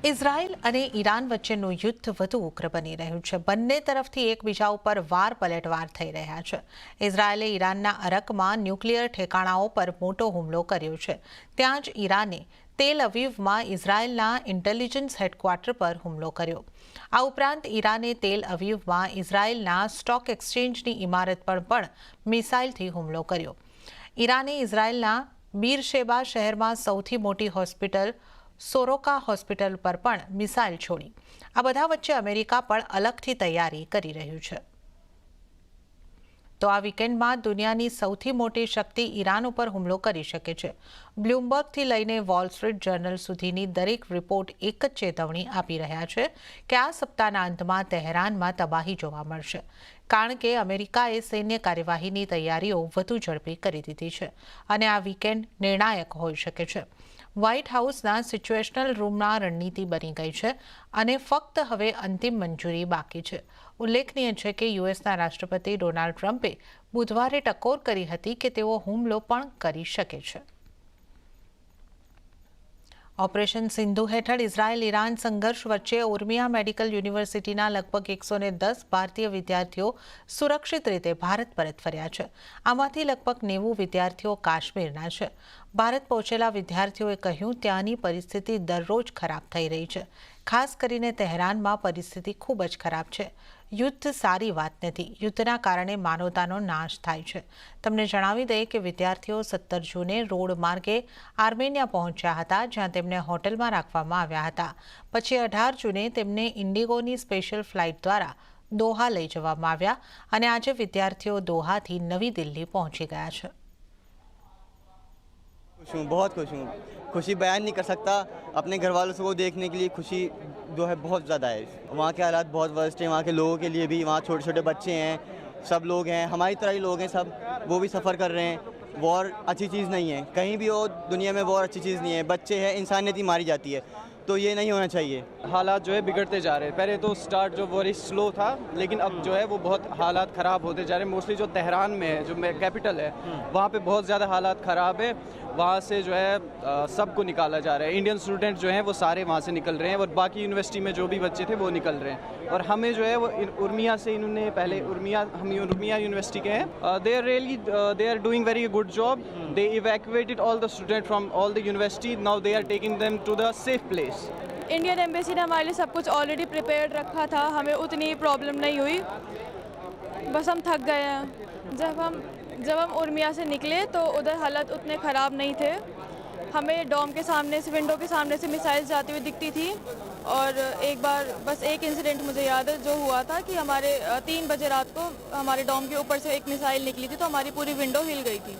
Israel અને Iran વચ્ચેનું યુદ્ધ વધુ ઉગ્ર બની રહ્યું છે. બંને તરફથી એકબીજા ઉપર વાર પલટવાર થઈ રહ્યા છે. ઇઝરાયલે ઈરાનના અરકમાં ન્યુક્લિયર ઠેકાણાઓ પર મોટો હુમલો કર્યો છે. ત્યાં જ ઈરાને તેલ અવીવમાં ઇઝરાયલના ઇન્ટેલિજન્સ હેડક્વાર્ટર પર હુમલો કર્યો. આ ઉપરાંત ઈરાને તેલ અવીવમાં ઇઝરાયલના સ્ટોક એક્સચેન્જની ઇમારત પર પણ મિસાઇલથી હુમલો કર્યો. ઈરાને ઇઝરાયલના બીરશેબા શહેરમાં સૌથી મોટી હોસ્પિટલ સોરોકા હોસ્પિટલ પર પણ મિસાઇલ છોડી. આ બધા વચ્ચે અમેરિકા પણ અલગથી તૈયારી કરી રહ્યું છે. તો આ વીકેન્ડમાં દુનિયાની સૌથી મોટી શક્તિ ઈરાન ઉપર હુમલો કરી શકે છે. બ્લૂમબર્ગથી લઈને વોલ સ્ટ્રીટ જર્નલ સુધીની દરેક રિપોર્ટ એક જ ચેતવણી આપી રહ્યા છે કે આ સપ્તાહના અંતમાં તહેરાનમાં તબાહી જોવા મળશે, કારણ કે અમેરિકાએ સૈન્ય કાર્યવાહીની તૈયારીઓ વધુ ઝડપી કરી દીધી છે અને આ વીકેન્ડ નિર્ણાયક હોઈ શકે છે. વ્હાઇટ હાઉસના સિચ્યુએશનલ રૂમમાં રણનીતિ બની ગઈ છે અને ફક્ત હવે અંતિમ મંજૂરી બાકી છે. ઉલ્લેખનીય છે કે યુએસના રાષ્ટ્રપતિ ડોનાલ્ડ ટ્રમ્પે બુધવારે ટકોર કરી હતી કે તેઓ હુમલો પણ કરી શકે છે. ઓપરેશન સિંધુ હેઠળ ઇઝરાયલ ઈરાન સંઘર્ષ વચ્ચે ઉર્મિયા મેડિકલ યુનિવર્સિટીના લગભગ 110 ભારતીય વિદ્યાર્થીઓ સુરક્ષિત રીતે ભારત પરત ફર્યા છે. આમાંથી લગભગ 90 વિદ્યાર્થીઓ કાશ્મીરના છે. ભારત પહોંચેલા વિદ્યાર્થીઓએ કહ્યું, ત્યાંની પરિસ્થિતિ દરરોજ ખરાબ થઈ રહી છે. ખાસ કરીને તહેરાનમાં પરિસ્થિતિ ખૂબ જ ખરાબ છે. યુદ્ધ સારી વાત નથી. યુદ્ધના કારણે માનવતાનો નાશ થાય છે. તમને જણાવી દઈએ કે વિદ્યાર્થીઓ 17 જૂને રોડ માર્ગે આર્મેનિયા પહોંચ્યા હતા, જ્યાં તેમને હોટલમાં રાખવામાં આવ્યા હતા. પછી 18 જૂને તેમને ઇન્ડિગોની સ્પેશિયલ ફ્લાઇટ દ્વારા દોહા લઈ જવામાં આવ્યા અને આજે વિદ્યાર્થીઓ દોહાથી નવી દિલ્હી પહોંચી ગયા છે. खुश हूँ, बहुत खुश हूँ. खुशी बयान नहीं कर सकता. अपने घर वालों को देखने के लिए खुशी जो है बहुत ज़्यादा है. वहाँ के हालात बहुत वर्स्ट हैं. वहाँ के लोगों के लिए भी, वहाँ छोटे छोटे बच्चे हैं, सब लोग हैं, हमारी तरह ही लोग हैं सब, वो भी सफ़र कर रहे हैं. वॉर अच्छी चीज़ नहीं है. कहीं भी हो दुनिया में वॉर अच्छी चीज़ नहीं है. बच्चे हैं, इंसानियत ही मारी जाती है, तो ये नहीं होना चाहिए. हालात जो है बिगड़ते जा रहे हैं. पहले तो स्टार्ट जो वेरी स्लो था, लेकिन अब जो है वो बहुत हालात ख़राब होते जा रहे हैं. मोस्टली जो तेहरान में है, जो कैपिटल है, वहाँ पे बहुत ज़्यादा हालात ख़राब है. वहाँ से जो है सबको निकाला जा रहा है. इंडियन स्टूडेंट जो हैं वो सारे वहाँ से निकल रहे हैं और बाकी यूनिवर्सिटी में जो भी बच्चे थे वो निकल रहे हैं. और हमें जो है वो उर्मिया से इन्होंने पहले हम उर्मिया यूनिवर्सिटी के हैं. They are doing very good job. They evacuated all the student from all the university. Now they are taking them to the safe place. Indian embassy ने हमारे लिए सब कुछ ऑलरेडी प्रिपेयर्ड रखा था. हमें उतनी प्रॉब्लम नहीं हुई. बस हम थक गए हैं. जब हम उर्मिया से निकले तो उधर हालत उतने ख़राब नहीं थे. हमें डॉम के सामने से, विंडो के सामने से मिसाइल जाती हुई दिखती थी. और एक बार बस एक इंसिडेंट मुझे याद है जो हुआ था कि हमारे 3 बजे रात को हमारे डॉम के ऊपर से एक मिसाइल निकली थी तो हमारी पूरी विंडो हिल गई थी.